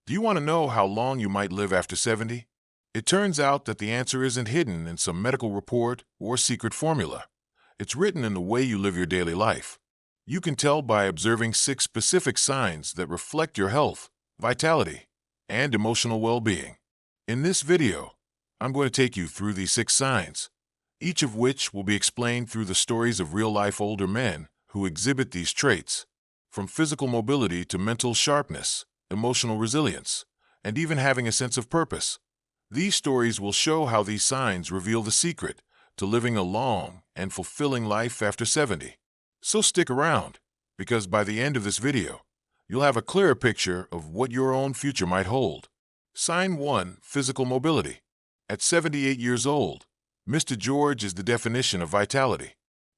Do you want to know how long you might live after 70? It turns out that the answer isn't hidden in some medical report or secret formula. It's written in the way you live your daily life. You can tell by observing 6 specific signs that reflect your health, vitality, and emotional well-being. In this video, I'm going to take you through these 6 signs, each of which will be explained through the stories of real-life older men who exhibit these traits, from physical mobility to mental sharpness, emotional resilience, and even having a sense of purpose. These stories will show how these signs reveal the secret to living a long and fulfilling life after 70. So stick around, because by the end of this video, you'll have a clearer picture of what your own future might hold. Sign 1. Physical mobility. At 78 years old, Mr. George is the definition of vitality.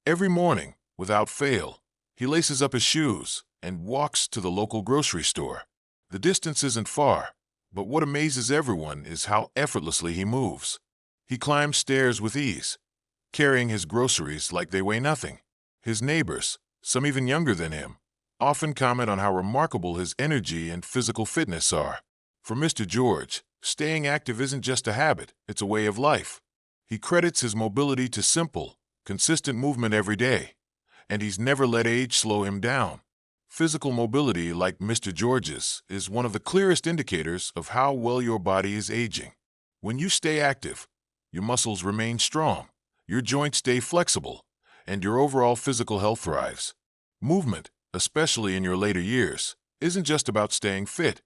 Every morning, without fail, he laces up his shoes and walks to the local grocery store. The distance isn't far, but what amazes everyone is how effortlessly he moves. He climbs stairs with ease, carrying his groceries like they weigh nothing. His neighbors, some even younger than him, often comment on how remarkable his energy and physical fitness are. For Mr. George, staying active isn't just a habit, it's a way of life. He credits his mobility to simple, consistent movement every day, and he's never let age slow him down. Physical mobility, like Mr. George's, is one of the clearest indicators of how well your body is aging. When you stay active, your muscles remain strong, your joints stay flexible, and your overall physical health thrives. Movement, especially in your later years, isn't just about staying fit.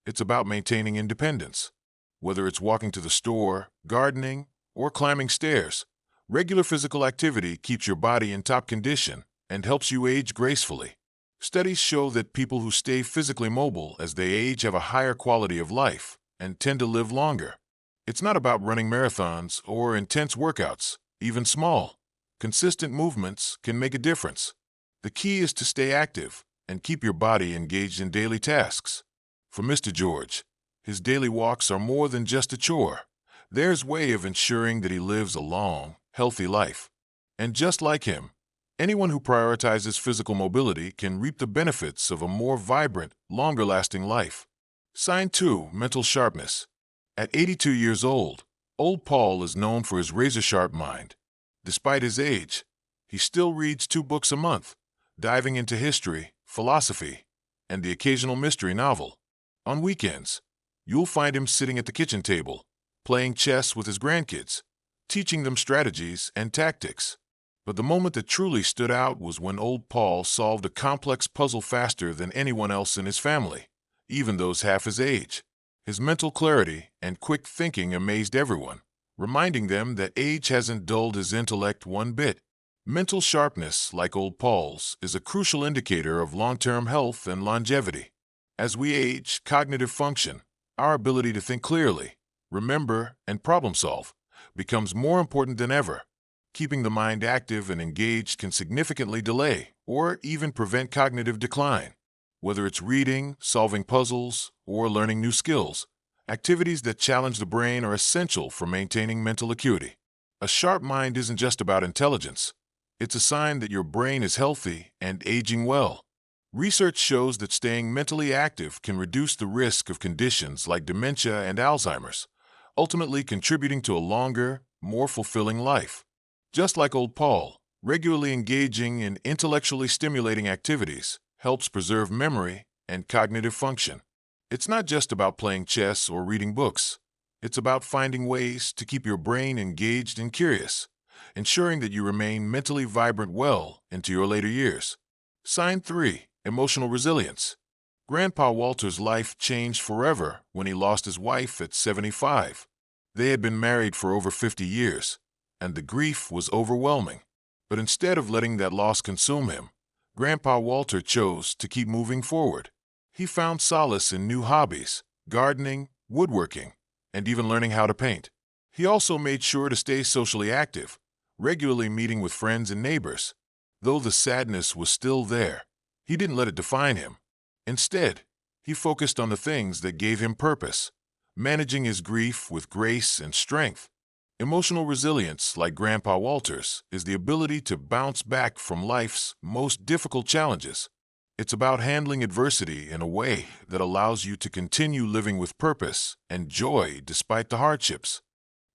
It's about maintaining independence. Whether it's walking to the store, gardening, or climbing stairs, regular physical activity keeps your body in top condition and helps you age gracefully. Studies show that people who stay physically mobile as they age have a higher quality of life and tend to live longer. It's not about running marathons or intense workouts. Even small, consistent movements can make a difference. The key is to stay active and keep your body engaged in daily tasks. For Mr. George, his daily walks are more than just a chore. They're his way of ensuring that he lives a long, healthy life. And just like him, anyone who prioritizes physical mobility can reap the benefits of a more vibrant, longer-lasting life. Sign 2. Mental sharpness. At 82 years old, Old Paul is known for his razor-sharp mind. Despite his age, he still reads 2 books a month, diving into history, philosophy, and the occasional mystery novel. On weekends, you'll find him sitting at the kitchen table, playing chess with his grandkids, teaching them strategies and tactics. But the moment that truly stood out was when Old Paul solved a complex puzzle faster than anyone else in his family, even those half his age. His mental clarity and quick thinking amazed everyone, reminding them that age hasn't dulled his intellect one bit. Mental sharpness, like Old Paul's, is a crucial indicator of long-term health and longevity. As we age, cognitive function, our ability to think clearly, remember, and problem-solve, becomes more important than ever. Keeping the mind active and engaged can significantly delay or even prevent cognitive decline. Whether it's reading, solving puzzles, or learning new skills, activities that challenge the brain are essential for maintaining mental acuity. A sharp mind isn't just about intelligence. It's a sign that your brain is healthy and aging well. Research shows that staying mentally active can reduce the risk of conditions like dementia and Alzheimer's, ultimately contributing to a longer, more fulfilling life. Just like Old Paul, regularly engaging in intellectually stimulating activities helps preserve memory and cognitive function. It's not just about playing chess or reading books. It's about finding ways to keep your brain engaged and curious, ensuring that you remain mentally vibrant well into your later years. Sign 3. Emotional resilience. Grandpa Walter's life changed forever when he lost his wife at 75. They had been married for over 50 years, and the grief was overwhelming. But instead of letting that loss consume him, Grandpa Walter chose to keep moving forward. He found solace in new hobbies, gardening, woodworking, and even learning how to paint. He also made sure to stay socially active, regularly meeting with friends and neighbors. Though the sadness was still there, he didn't let it define him. Instead, he focused on the things that gave him purpose, managing his grief with grace and strength. Emotional resilience, like Grandpa Walter's, is the ability to bounce back from life's most difficult challenges. It's about handling adversity in a way that allows you to continue living with purpose and joy despite the hardships.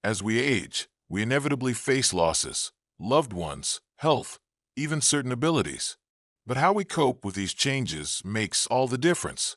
As we age, we inevitably face losses, loved ones, health, even certain abilities. But how we cope with these changes makes all the difference.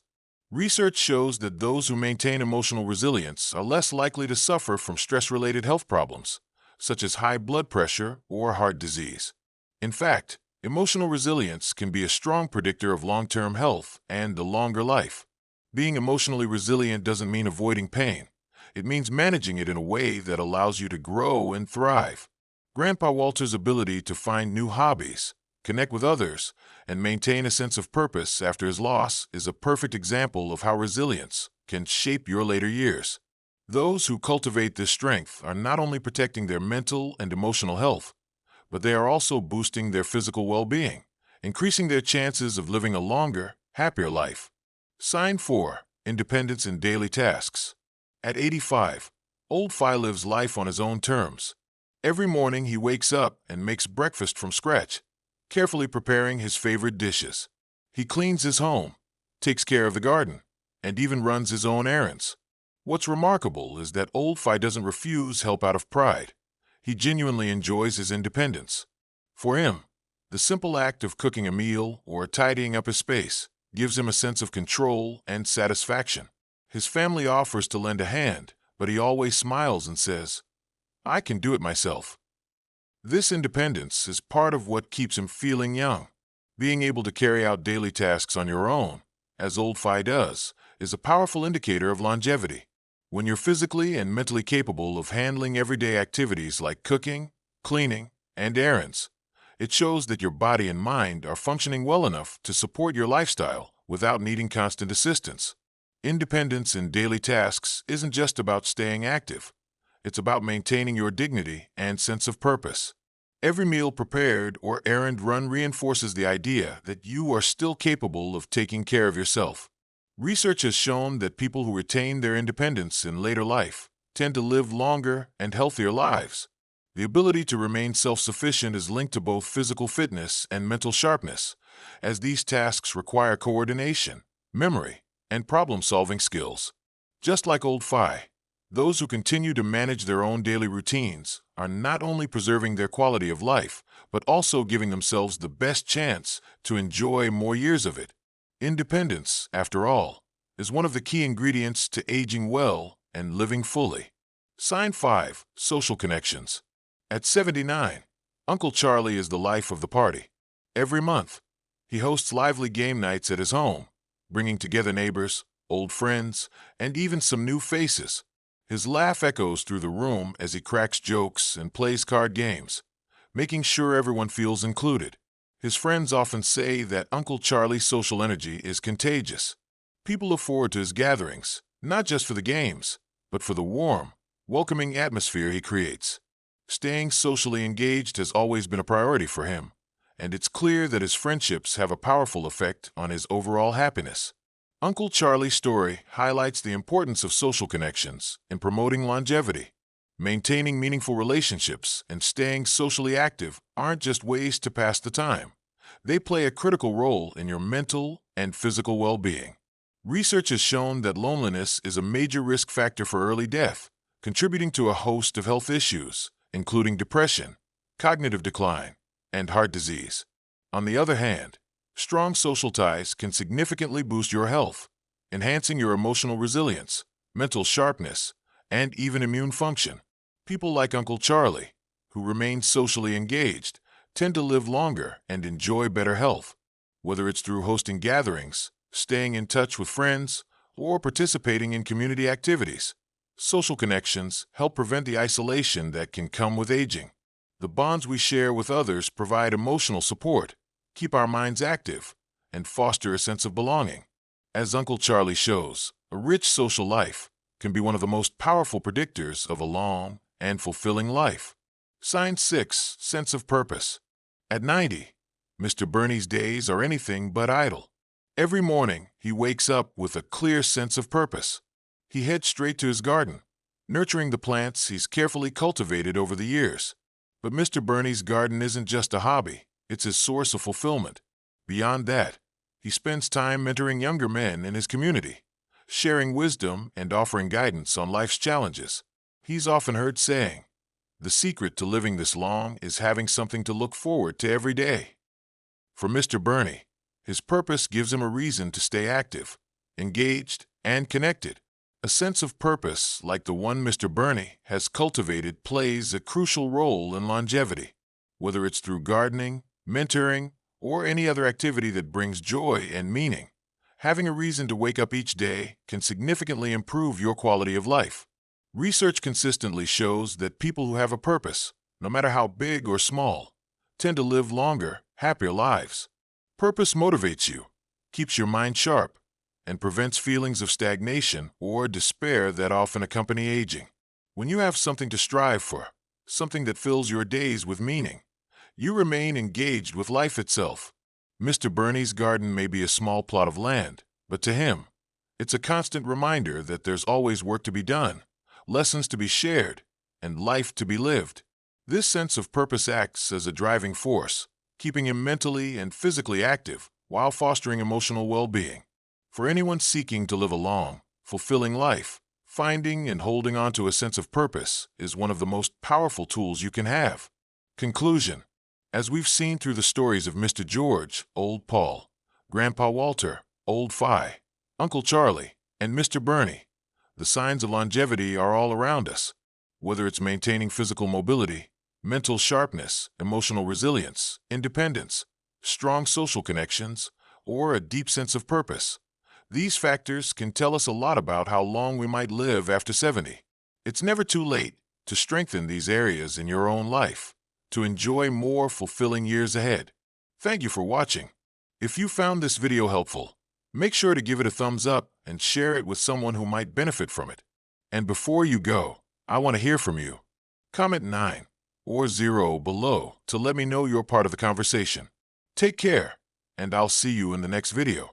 Research shows that those who maintain emotional resilience are less likely to suffer from stress-related health problems, such as high blood pressure or heart disease. In fact, emotional resilience can be a strong predictor of long-term health and a longer life. Being emotionally resilient doesn't mean avoiding pain. It means managing it in a way that allows you to grow and thrive. Grandpa Walter's ability to find new hobbies, connect with others, and maintain a sense of purpose after his loss is a perfect example of how resilience can shape your later years. Those who cultivate this strength are not only protecting their mental and emotional health, but they are also boosting their physical well-being, increasing their chances of living a longer, happier life. Sign 4. Independence in daily tasks. At 85, Old Fi lives life on his own terms. Every morning he wakes up and makes breakfast from scratch, carefully preparing his favorite dishes. He cleans his home, takes care of the garden, and even runs his own errands. What's remarkable is that Old Fi doesn't refuse help out of pride. He genuinely enjoys his independence. For him, the simple act of cooking a meal or tidying up his space gives him a sense of control and satisfaction. His family offers to lend a hand, but he always smiles and says, "I can do it myself." This independence is part of what keeps him feeling young. Being able to carry out daily tasks on your own, as Old Fi does, is a powerful indicator of longevity. When you're physically and mentally capable of handling everyday activities like cooking, cleaning, and errands, it shows that your body and mind are functioning well enough to support your lifestyle without needing constant assistance. Independence in daily tasks isn't just about staying active. It's about maintaining your dignity and sense of purpose. Every meal prepared or errand run reinforces the idea that you are still capable of taking care of yourself. Research has shown that people who retain their independence in later life tend to live longer and healthier lives. The ability to remain self-sufficient is linked to both physical fitness and mental sharpness, as these tasks require coordination, memory, and problem-solving skills. Just like Old Fi, those who continue to manage their own daily routines are not only preserving their quality of life, but also giving themselves the best chance to enjoy more years of it. Independence, after all, is one of the key ingredients to aging well and living fully. Sign 5. Social connections. At 79, Uncle Charlie is the life of the party. Every month, he hosts lively game nights at his home, bringing together neighbors, old friends, and even some new faces. His laugh echoes through the room as he cracks jokes and plays card games, making sure everyone feels included. His friends often say that Uncle Charlie's social energy is contagious. People look forward to his gatherings, not just for the games, but for the warm, welcoming atmosphere he creates. Staying socially engaged has always been a priority for him, and it's clear that his friendships have a powerful effect on his overall happiness. Uncle Charlie's story highlights the importance of social connections in promoting longevity. Maintaining meaningful relationships and staying socially active aren't just ways to pass the time. They play a critical role in your mental and physical well-being. Research has shown that loneliness is a major risk factor for early death, contributing to a host of health issues, including depression, cognitive decline, and heart disease. On the other hand, strong social ties can significantly boost your health, enhancing your emotional resilience, mental sharpness, and even immune function. People like Uncle Charlie, who remain socially engaged, tend to live longer and enjoy better health. Whether it's through hosting gatherings, staying in touch with friends, or participating in community activities, social connections help prevent the isolation that can come with aging. The bonds we share with others provide emotional support, keep our minds active, and foster a sense of belonging. As Uncle Charlie shows, a rich social life can be one of the most powerful predictors of a long and fulfilling life. Sign 6. Sense of purpose. At 90, Mr. Bernie's days are anything but idle. Every morning, he wakes up with a clear sense of purpose. He heads straight to his garden, nurturing the plants he's carefully cultivated over the years. But Mr. Bernie's garden isn't just a hobby, it's his source of fulfillment. Beyond that, He spends time mentoring younger men in his community, sharing wisdom and offering guidance on life's challenges. He's often heard saying, "The secret to living this long is having something to look forward to every day." For Mr. Burney, his purpose gives him a reason to stay active, engaged, and connected. A sense of purpose, like the one Mr. Burney has cultivated, plays a crucial role in longevity. Whether it's through gardening, mentoring, or any other activity that brings joy and meaning, having a reason to wake up each day can significantly improve your quality of life. Research consistently shows that people who have a purpose, no matter how big or small, tend to live longer, happier lives. Purpose motivates you, keeps your mind sharp, and prevents feelings of stagnation or despair that often accompany aging. When you have something to strive for, something that fills your days with meaning, you remain engaged with life itself. Mr. Burney's garden may be a small plot of land, but to him, it's a constant reminder that there's always work to be done, lessons to be shared, and life to be lived. This sense of purpose acts as a driving force, keeping him mentally and physically active while fostering emotional well-being. For anyone seeking to live a long, fulfilling life, finding and holding on to a sense of purpose is one of the most powerful tools you can have. Conclusion. As we've seen through the stories of Mr. George, Old Paul, Grandpa Walter, Old Phi, Uncle Charlie, and Mr. Burney, the signs of longevity are all around us. Whether it's maintaining physical mobility, mental sharpness, emotional resilience, independence, strong social connections, or a deep sense of purpose, these factors can tell us a lot about how long we might live after 70. It's never too late to strengthen these areas in your own life, to enjoy more fulfilling years ahead. Thank you for watching. If you found this video helpful, make sure to give it a thumbs up and share it with someone who might benefit from it. And before you go, I want to hear from you. Comment 9 or 0 below to let me know you're part of the conversation. Take care, and I'll see you in the next video.